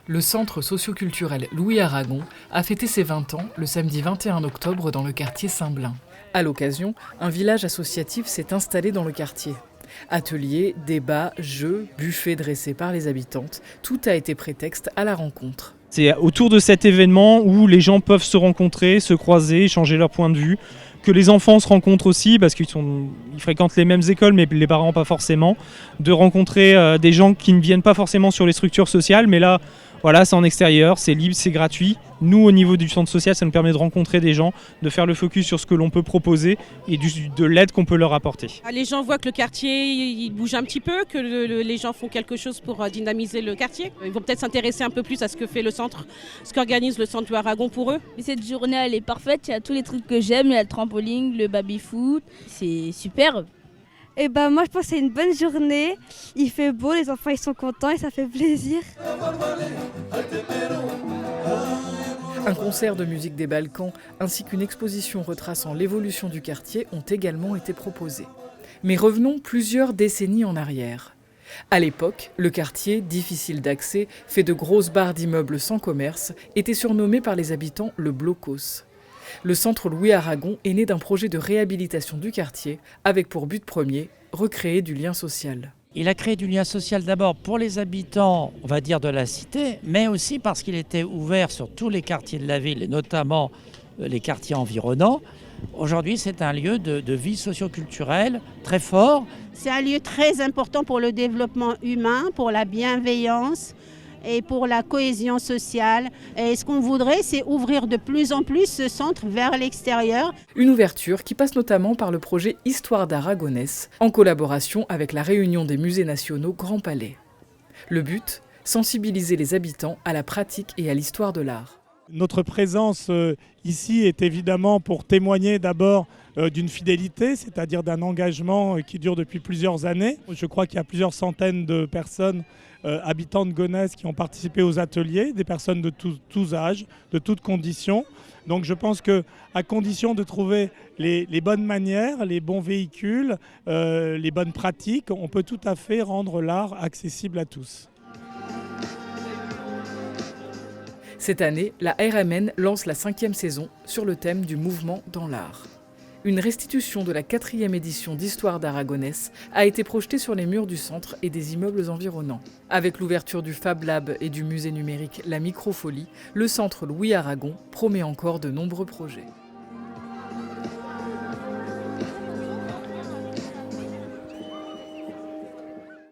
Le centre socioculturel Louis Aragon a fêté ses 20 ans le samedi 21 octobre dans le quartier Saint-Blain. À l'occasion, un village associatif s'est installé dans le quartier. Ateliers, débats, jeux, buffets dressés par les habitantes, tout a été prétexte à la rencontre. C'est autour de cet événement où les gens peuvent se rencontrer, se croiser, échanger leur point de vue, que les enfants se rencontrent aussi parce qu'ils fréquentent les mêmes écoles mais les parents pas forcément, de rencontrer des gens qui ne viennent pas forcément sur les structures sociales, mais là voilà, c'est en extérieur, c'est libre, c'est gratuit. Nous, au niveau du centre social, ça nous permet de rencontrer des gens, de faire le focus sur ce que l'on peut proposer et de l'aide qu'on peut leur apporter. Les gens voient que le quartier il bouge un petit peu, que les gens font quelque chose pour dynamiser le quartier. Ils vont peut-être s'intéresser un peu plus à ce que fait le centre, ce qu'organise le centre Louis Aragon pour eux. Mais cette journée, elle est parfaite. Il y a tous les trucs que j'aime. Il y a le trampoline, le baby-foot. C'est super. Et moi je pense que c'est une bonne journée, il fait beau, les enfants ils sont contents et ça fait plaisir. Un concert de musique des Balkans ainsi qu'une exposition retraçant l'évolution du quartier ont également été proposés. Mais revenons plusieurs décennies en arrière. À l'époque, le quartier, difficile d'accès, fait de grosses barres d'immeubles sans commerce, était surnommé par les habitants le Blocos. Le centre Louis Aragon est né d'un projet de réhabilitation du quartier avec pour but premier, recréer du lien social. Il a créé du lien social d'abord pour les habitants, on va dire, de la cité, mais aussi parce qu'il était ouvert sur tous les quartiers de la ville, et notamment les quartiers environnants. Aujourd'hui, c'est un lieu de vie socio-culturelle très fort. C'est un lieu très important pour le développement humain, pour la bienveillance et pour la cohésion sociale. Et ce qu'on voudrait, c'est ouvrir de plus en plus ce centre vers l'extérieur. Une ouverture qui passe notamment par le projet Histoire d'Aragonès, en collaboration avec la Réunion des musées nationaux Grand Palais. Le but, sensibiliser les habitants à la pratique et à l'histoire de l'art. Notre présence ici est évidemment pour témoigner d'abord d'une fidélité, c'est-à-dire d'un engagement qui dure depuis plusieurs années. Je crois qu'il y a plusieurs centaines de personnes habitants de Gonesse qui ont participé aux ateliers, des personnes de tous âges, de toutes conditions. Donc je pense qu'à condition de trouver les bonnes manières, les bons véhicules, les bonnes pratiques, on peut tout à fait rendre l'art accessible à tous. Cette année, la RMN lance la 5e saison sur le thème du mouvement dans l'art. Une restitution de la 4e édition d'Histoire d'Aragonès a été projetée sur les murs du centre et des immeubles environnants. Avec l'ouverture du Fab Lab et du musée numérique La Microfolie, le centre Louis Aragon promet encore de nombreux projets.